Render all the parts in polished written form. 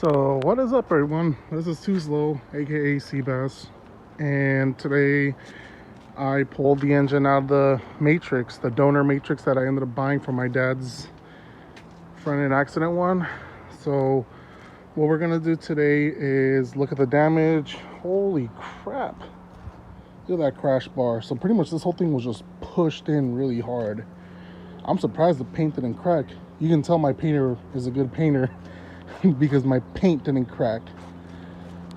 So what is up, everyone? This is Too Slow, aka Seabass, and today I pulled the engine out of the Matrix, the donor Matrix that I ended up buying for my dad's front end accident one. So what we're gonna do today is look at the damage. Holy crap, look at that crash bar. So pretty much this whole thing was just pushed in really hard. I'm surprised the paint didn't crack. You can tell my painter is a good painter because my paint didn't crack.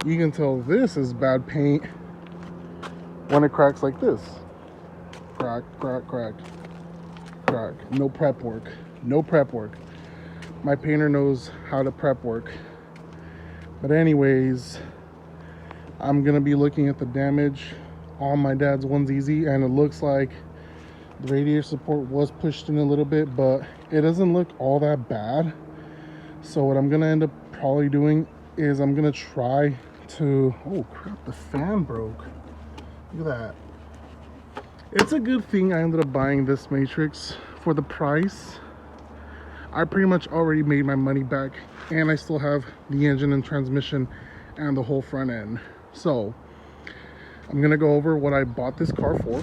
You can tell this is bad paint when it cracks like this. Crack, crack, crack, crack. No prep work. No prep work. My painter knows how to prep work. But anyways, I'm gonna be looking at the damage on my dad's onesie, and it looks like the radiator support was pushed in a little bit, but it doesn't look all that bad. So what I'm gonna end up probably doing is I'm gonna try to, oh crap, the fan broke. Look at that. It's a good thing I ended up buying this Matrix for the price. I pretty much already made my money back, and I still have the engine and transmission and the whole front end. So I'm gonna go over what I bought this car for.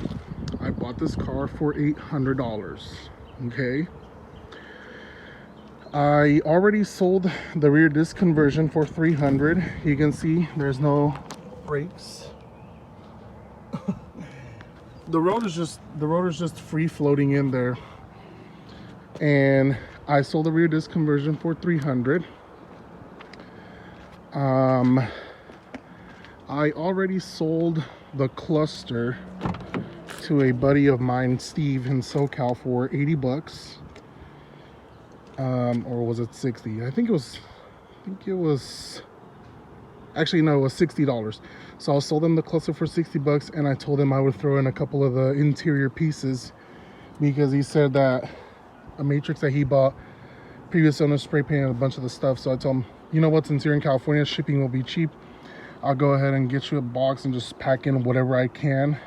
I bought this car for $800, okay? I already sold the rear disc conversion for $300. You can see there's no brakes. The rotor's just free floating in there. And I sold the rear disc conversion for $300. I already sold the cluster to a buddy of mine, Steve, in SoCal for 80 bucks. Or was it 60? I think it was actually, no, it was $60. So I sold them the cluster for 60 bucks, and I told him I would throw in a couple of the interior pieces because he said that a Matrix that he bought, previous owner spray painted a bunch of the stuff. So I told him, you know what, since you're in California, shipping will be cheap. I'll go ahead and get you a box and just pack in whatever I can,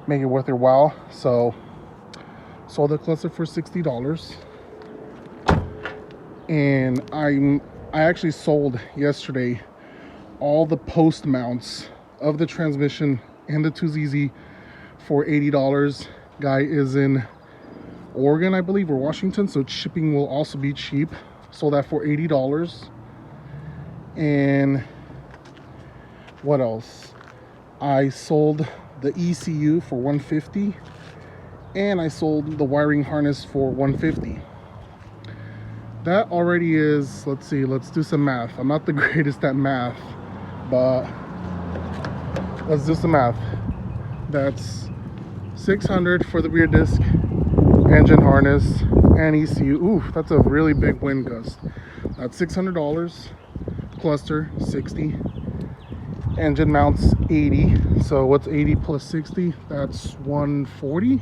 make it worth your while. So sold the cluster for $60. And I actually sold yesterday all the post mounts of the transmission and the 2ZZ for $80. Guy is in Oregon, I believe, or Washington, so shipping will also be cheap. Sold that for $80. And what else? I sold the ECU for $150, and I sold the wiring harness for $150. That already is, let's see, let's do some math. I'm not the greatest at math, but let's do some math. That's $600 for the rear disc, engine harness, and ECU. Ooh, that's a really big wind gust. That's $600. Cluster, $60. Engine mounts, $80. So what's 80 plus 60? That's $140.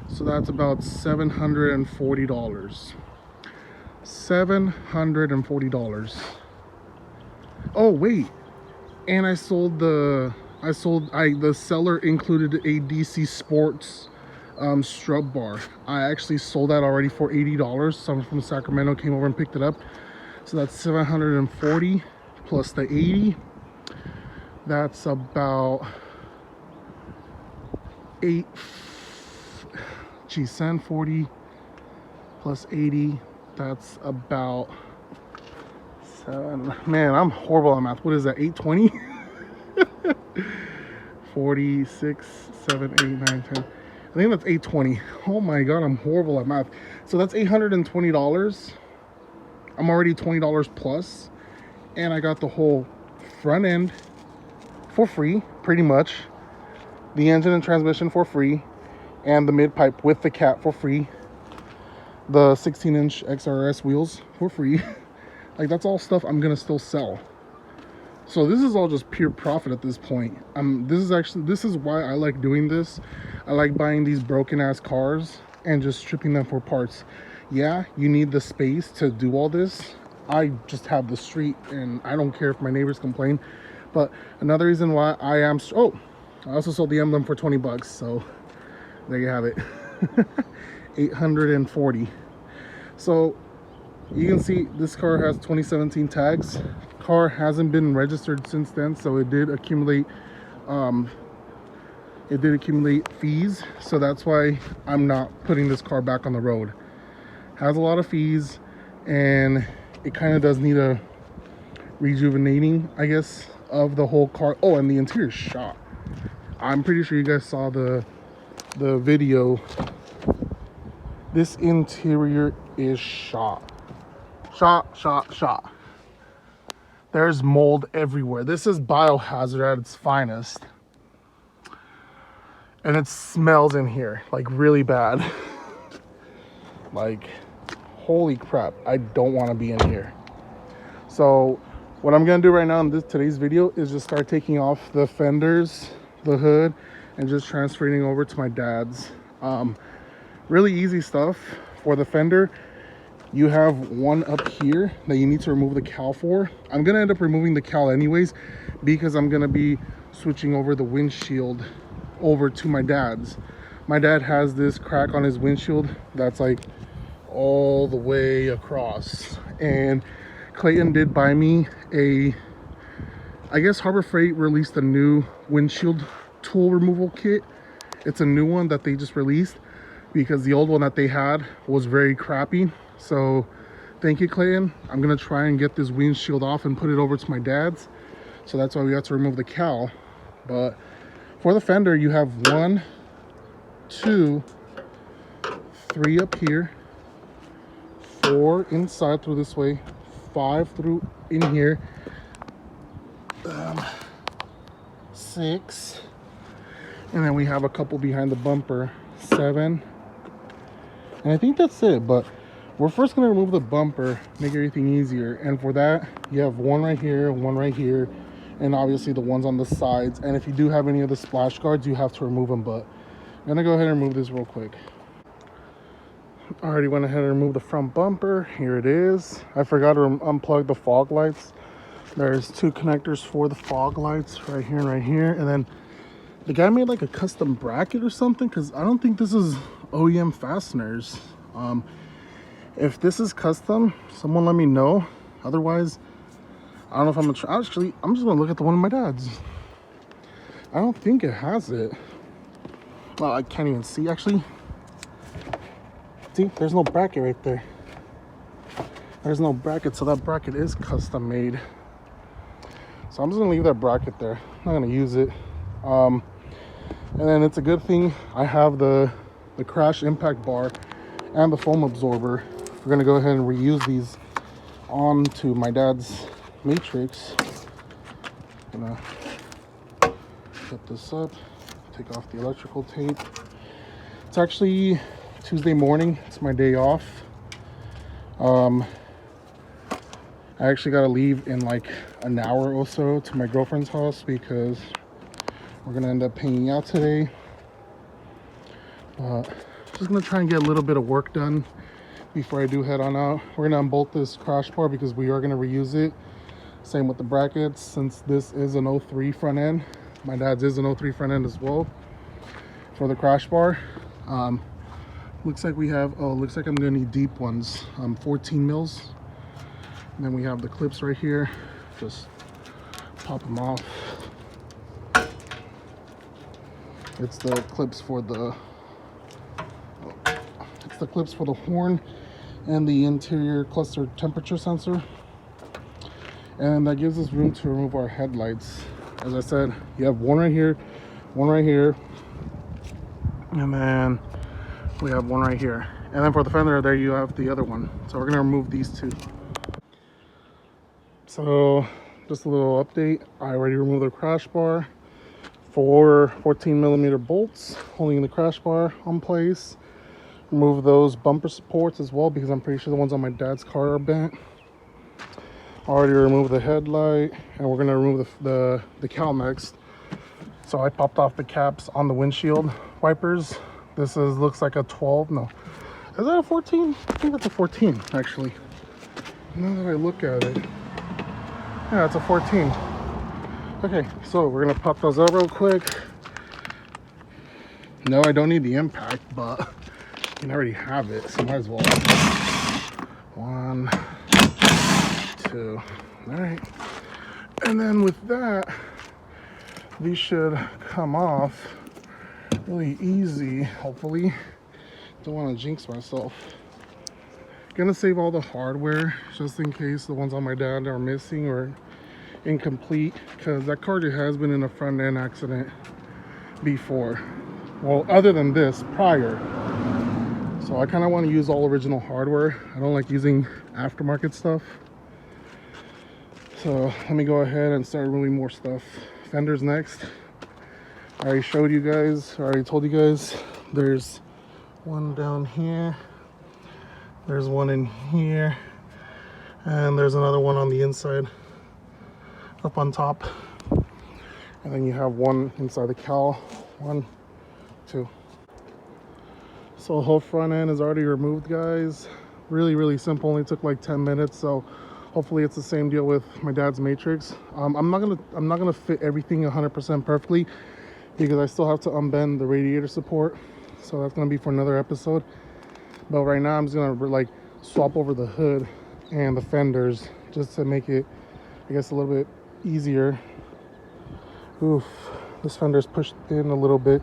So that's about $740. $740. Oh wait, and the seller included a DC Sports strut bar. I actually sold that already for $80. Someone from Sacramento came over and picked it up. So that's $740 plus the $80. That's about $740 plus $80. That's about man, I'm horrible at math. What is that, $820? 46, 7, 8, 9, 10. I think that's $820. Oh my god, I'm horrible at math. So that's $820. I'm already $20 plus, and I got the whole front end for free, pretty much. The engine and transmission for free, and the mid pipe with the cap for free. The 16-inch XRS wheels for free. Like, that's all stuff I'm gonna still sell. So this is all just pure profit at this point. This is why I like doing this. I like buying these broken ass cars and just stripping them for parts. Yeah, you need the space to do all this. I just have the street, and I don't care if my neighbors complain. But another reason why I also sold the emblem for 20 bucks. So there you have it. 840. So You can see this car has 2017 tags. Car hasn't been registered since then, so it did accumulate fees. So that's why I'm not putting this car back on the road. Has a lot of fees, and it kind of does need a rejuvenating, I guess, of the whole car. Oh, and the interior shot. I'm pretty sure you guys saw the video. This interior is shot. There's mold everywhere. This is biohazard at its finest. And it smells in here like really bad. Like, holy crap, I don't want to be in here. So what I'm gonna do right now in today's video is just start taking off the fenders, the hood, and just transferring over to my dad's. Really easy stuff. For the fender, you have one up here that you need to remove the cowl for. I'm gonna end up removing the cowl anyways, because I'm gonna be switching over the windshield over to my dad's. My dad has this crack on his windshield that's like all the way across, and Clayton did buy me I guess Harbor Freight released a new windshield tool removal kit. It's a new one that they just released because the old one that they had was very crappy. So thank you, Clayton. I'm gonna try and get this windshield off and put it over to my dad's. So that's why we have to remove the cowl. But for the fender, you have 1, 2, 3 up here, 4 inside through this way, 5 through in here, 6, and then we have a couple behind the bumper, 7, and I think that's it. But we're first going to remove the bumper, make everything easier, and for that you have 1 right here, 1 right here, and obviously the ones on the sides. And if you do have any of the splash guards, you have to remove them. But I'm gonna go ahead and remove this real quick. I already went ahead and removed the front bumper. Here it is. I forgot to unplug the fog lights. There's 2 connectors for the fog lights, right here and right here. And then the guy made like a custom bracket or something, because I don't think this is OEM fasteners. If this is custom, someone let me know. Otherwise, I don't know if I'm gonna actually, I'm just gonna look at the one of my dad's. I don't think it has it. Well, I can't even see actually. See, there's no bracket right there. There's no bracket, so that bracket is custom made. So I'm just gonna leave that bracket there. I'm not gonna use it. And then it's a good thing I have the crash impact bar and the foam absorber. We're gonna go ahead and reuse these onto my dad's Matrix. Gonna put this up, take off the electrical tape. It's actually Tuesday morning, it's my day off. I actually gotta leave in like an hour or so to my girlfriend's house because we're gonna end up hanging out today. Just gonna try and get a little bit of work done before I do head on out. We're gonna unbolt this crash bar because we are gonna reuse it. Same with the brackets, since this is an 03 front end. My dad's is an 03 front end as well for the crash bar. Looks like we have, looks like I'm gonna need deep ones, 14 mils. And then we have the clips right here. Just pop them off. It's the clips for the horn and the interior cluster temperature sensor. And that gives us room to remove our headlights. As I said, you have 1 right here, 1 right here, and then we have 1 right here. And then for the fender, there you have the other one. So we're gonna remove these 2. So just a little update. I already removed the crash bar. 4 14mm bolts holding the crash bar on place. Remove those bumper supports as well because I'm pretty sure the ones on my dad's car are bent. Already removed the headlight, and we're gonna remove the cowl next. So I popped off the caps on the windshield wipers. This looks like a 12. No, is that a 14? I think that's a 14 actually. Now that I look at it, yeah, it's a 14. Okay, so we're gonna pop those up real quick. No, I don't need the impact, but you can already have it, so might as well 1, 2. All right. And then with that, these should come off really easy, hopefully. Don't want to jinx myself. Gonna save all the hardware just in case the ones on my dad are missing or incomplete, because that car has been in a front end accident before. Well, other than this, prior. So I kind of want to use all original hardware. I don't like using aftermarket stuff. So let me go ahead and start removing more stuff. Fenders next. I already showed you guys, I already told you guys, there's one down here, there's one in here, and there's another one on the inside up on top, and then you have one inside the cowl. 1, 2. So the whole front end is already removed, guys. Really simple, only took like 10 minutes. So hopefully it's the same deal with my dad's Matrix. I'm not gonna fit everything 100% perfectly, because I still have to unbend the radiator support, so that's gonna be for another episode. But right now I'm just gonna like swap over the hood and the fenders just to make it, I guess, a little bit easier. Oof, this fender's pushed in a little bit,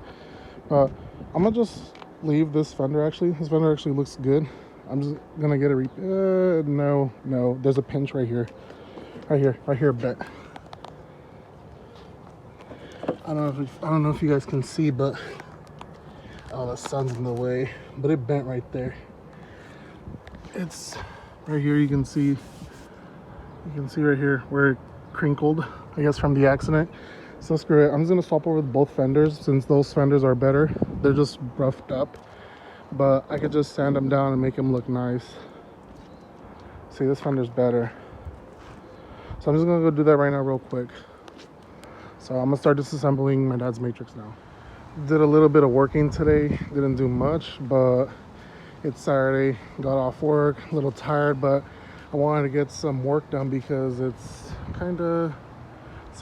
but I'm gonna just leave this fender. Actually, this fender actually looks good. I'm just gonna get a no, there's a pinch right here bent. I don't know if you guys can see, but oh, the sun's in the way, but it bent right there. It's right here. You can see right here where it crinkled, I guess, from the accident. So screw it. I'm just gonna swap over both fenders since those fenders are better. They're just roughed up, but I could just sand them down and make them look nice. See, this fender's better. So I'm just gonna go do that right now real quick. So I'm gonna start disassembling my dad's Matrix now. Did a little bit of working today, didn't do much, but it's Saturday, got off work, a little tired, but I wanted to get some work done because it's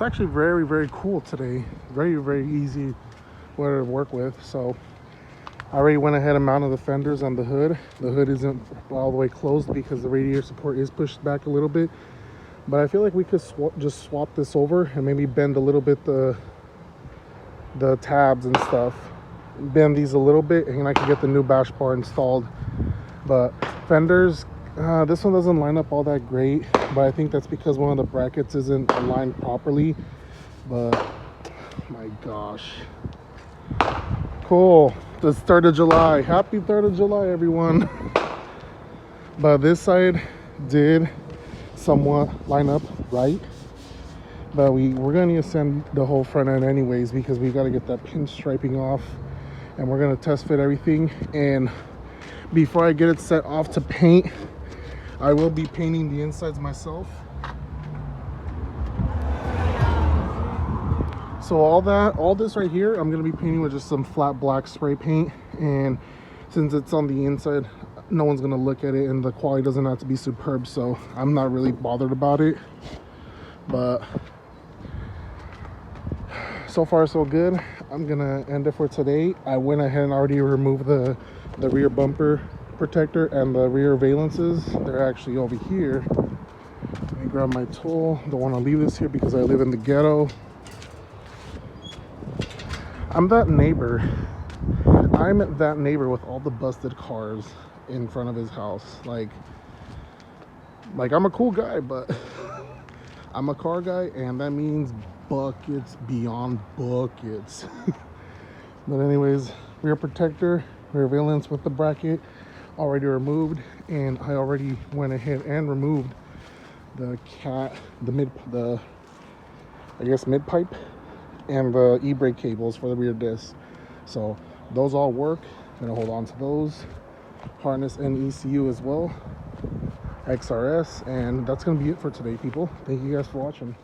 actually very cool today. Very easy weather to work with. So I already went ahead and mounted the fenders on the hood. The hood isn't all the way closed because the radiator support is pushed back a little bit. But I feel like we could just swap this over and maybe bend a little bit the tabs and stuff. Bend these a little bit and I can get the new bash bar installed. But fenders, this one doesn't line up all that great, but I think that's because one of the brackets isn't aligned properly. But my gosh, cool. The 3rd of July. Happy 3rd of July, everyone. But this side did somewhat line up right, but we're going to send the whole front end anyways because we got to get that pin striping off, and we're going to test fit everything. And before I get it set off to paint, I will be painting the insides myself. So all this right here, I'm going to be painting with just some flat black spray paint, and since it's on the inside, no one's gonna look at it and the quality doesn't have to be superb, so I'm not really bothered about it. But so far so good. I'm gonna end it for today. I went ahead and already removed the rear bumper protector and the rear valences. They're actually over here. Let me grab my tool. Don't want to leave this here because I live in the ghetto. I'm that neighbor with all the busted cars in front of his house. Like I'm a cool guy, but I'm a car guy, and that means buckets beyond buckets. But anyways, rear protector, rear valence with the bracket already removed, and I already went ahead and removed the mid pipe and the e-brake cables for the rear disc. So those all work. I'm gonna hold on to those. Harness and ECU as well, XRS, and that's gonna be it for today, people. Thank you guys for watching.